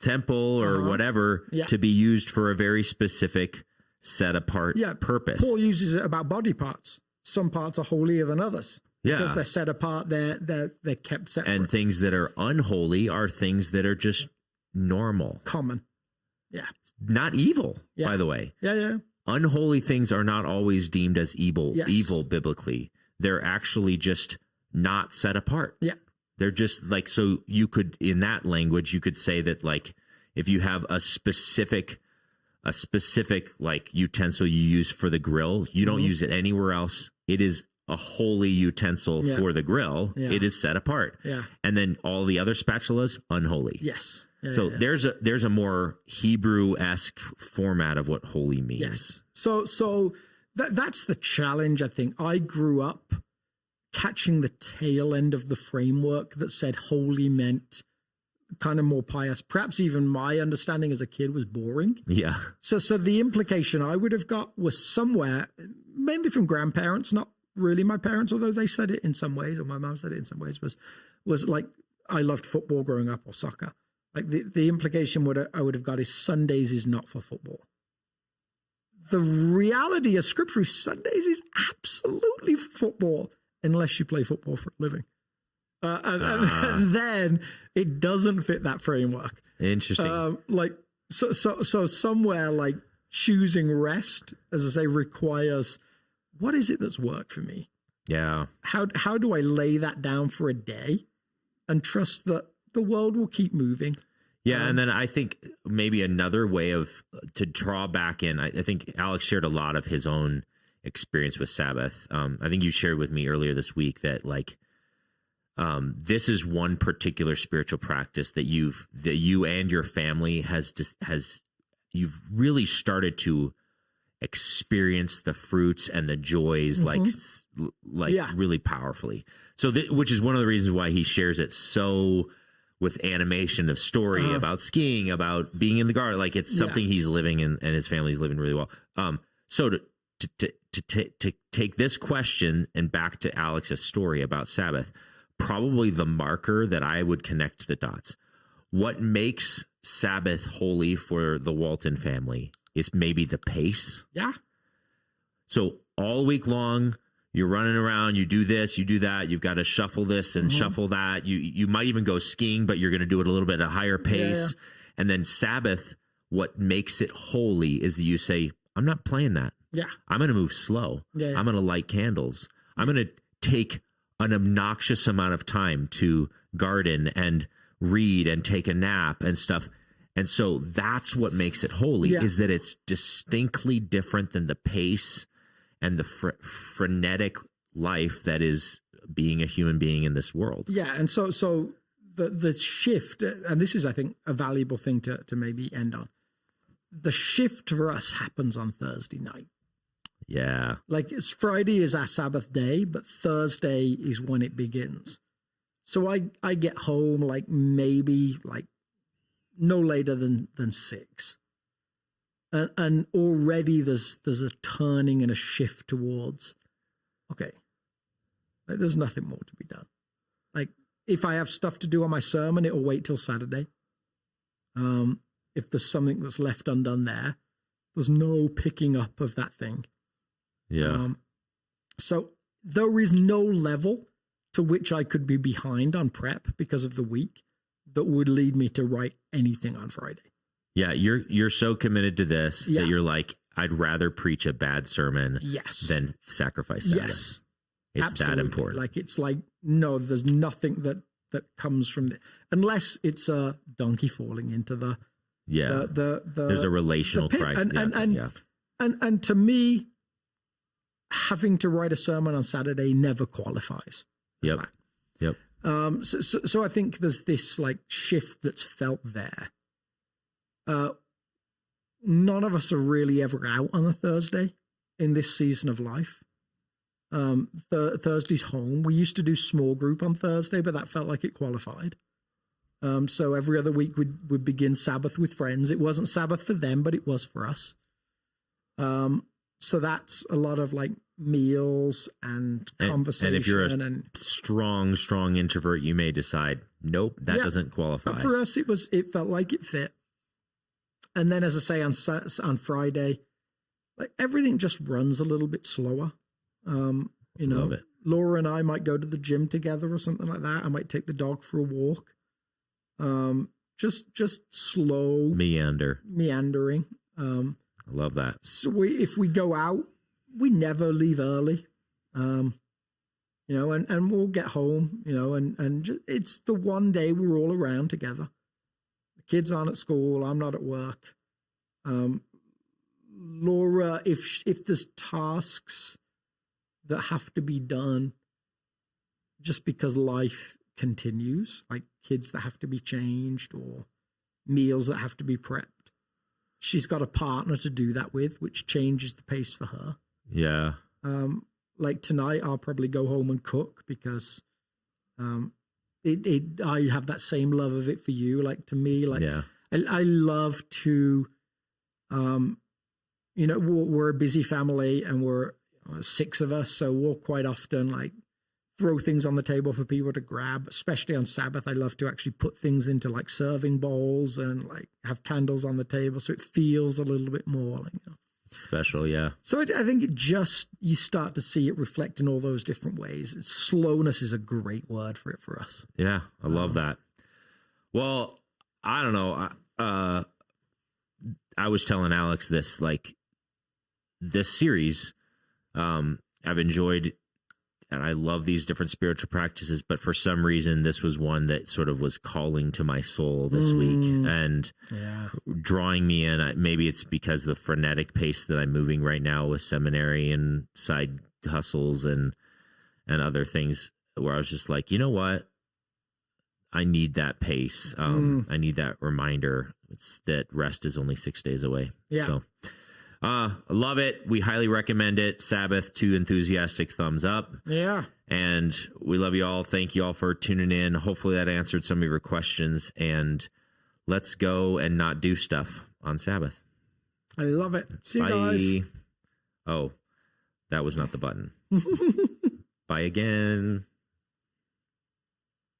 temple or whatever to be used for a very specific set apart purpose. Paul uses it about body parts. Some parts are holier than others. Because they're set apart, they're kept separate. And things that are unholy are things that are just normal. Common. Yeah. Not evil, by the way. Yeah. Unholy things are not always deemed as evil biblically. They're actually just not set apart. Yeah. They're just like, so you could, in that language, you could say that, like, if you have a specific like utensil you use for the grill, you don't use it anywhere else. It is a holy utensil for the grill. It is set apart. And then all the other spatulas, unholy. Yes. So there's a more Hebrew-esque format of what holy means. Yes. So that's the challenge, I think. I grew up catching the tail end of the framework that said holy meant kind of more pious. Perhaps even my understanding as a kid was boring. Yeah. So the implication I would have got was somewhere, mainly from grandparents, not really my parents, although they said it in some ways, or my mom said it in some ways, was like, I loved football growing up, or soccer. Like the implication I would have got is Sundays is not for football. The reality of Scripture is Sundays is absolutely football, unless you play football for a living. And then it doesn't fit that framework. Interesting. So somewhere like choosing rest, as I say, requires, what is it that's worked for me? Yeah. How do I lay that down for a day and trust that the world will keep moving? Yeah, and then I think maybe another way to draw back in, I think Alex shared a lot of his own experience with Sabbath. I think you shared with me earlier this week that, like, this is one particular spiritual practice that you and your family you've really started to experience the fruits and the joys really powerfully. So which is one of the reasons why he shares it so with animation of story about skiing, about being in the garden. Like, it's something he's living in and his family's living really well. So to take this question and back to Alex's story about Sabbath, probably the marker that I would connect the dots. What makes Sabbath holy for the Walton family is maybe the pace. Yeah. So all week long, you're running around, you do this, you do that, you've got to shuffle this and shuffle that. You might even go skiing, but you're going to do it a little bit at a higher pace. Yeah. And then Sabbath, what makes it holy is that you say, I'm not playing that. Yeah. I'm going to move slow. Yeah. I'm going to light candles. I'm going to take an obnoxious amount of time to garden and read and take a nap and stuff. And so that's what makes it holy, is that it's distinctly different than the pace and the frenetic life that is being a human being in this world. Yeah, and so the shift, and this is, I think, a valuable thing to maybe end on. The shift for us happens on Thursday night. Yeah. Like, Friday is our Sabbath day, but Thursday is when it begins. So I get home like maybe like no later than 6. And already there's a turning and a shift towards, okay, like, there's nothing more to be done. Like, if I have stuff to do on my sermon, it'll wait till Saturday. If there's something that's left undone there's no picking up of that thing. Yeah. So there is no level to which I could be behind on prep because of the week that would lead me to write anything on Friday. Yeah, you're so committed to this that you're like, I'd rather preach a bad sermon than sacrifice Sabbath. Yes. It's absolutely. that important. Like, it's like, no, there's nothing that comes from unless it's a donkey falling into the there's a relational crisis. And to me, having to write a sermon on Saturday never qualifies. Yep. So I think there's this like shift that's felt there. None of us are really ever out on a Thursday in this season of life. Thursday's home. We used to do small group on Thursday, but that felt like it qualified. So every other week we'd begin Sabbath with friends. It wasn't Sabbath for them, but it was for us. So that's a lot of like meals and conversation. And if you're a strong introvert, you may decide, nope, that doesn't qualify. But for us, it felt like it fit. And then, as I say, on Friday, like, everything just runs a little bit slower. Love it. Laura and I might go to the gym together or something like that. I might take the dog for a walk. Just slow meandering. I love that. So if we go out, we never leave early. And we'll get home, and it's the one day we're all around together. The kids aren't at school. I'm not at work. Laura, if there's tasks that have to be done just because life continues, like kids that have to be changed or meals that have to be prepped, she's got a partner to do that with, which changes the pace for her. Yeah. Like tonight, I'll probably go home and cook because I have that same love of it for you. Like, to me, like, I love to, we're a busy family and we're 6 of us, so we'll quite often like throw things on the table for people to grab, especially on Sabbath. I love to actually put things into like serving bowls and like have candles on the table so it feels a little bit more like, special. Yeah. So I think you start to see it reflect in all those different ways. Slowness is a great word for it for us. Yeah, I love that. Well, I don't know. I was telling Alex this, like, this series, I've enjoyed, and I love these different spiritual practices, but for some reason, this was one that sort of was calling to my soul this week and drawing me in. Maybe it's because of the frenetic pace that I'm moving right now with seminary and side hustles and other things, where I was just like, you know what? I need that pace. I need that reminder. It's that rest is only 6 days away. Yeah. So, I love it. We highly recommend it. Sabbath, 2 enthusiastic thumbs up. Yeah. And we love you all. Thank you all for tuning in. Hopefully that answered some of your questions. And let's go and not do stuff on Sabbath. I love it. See you guys. Oh, that was not the button. Bye again.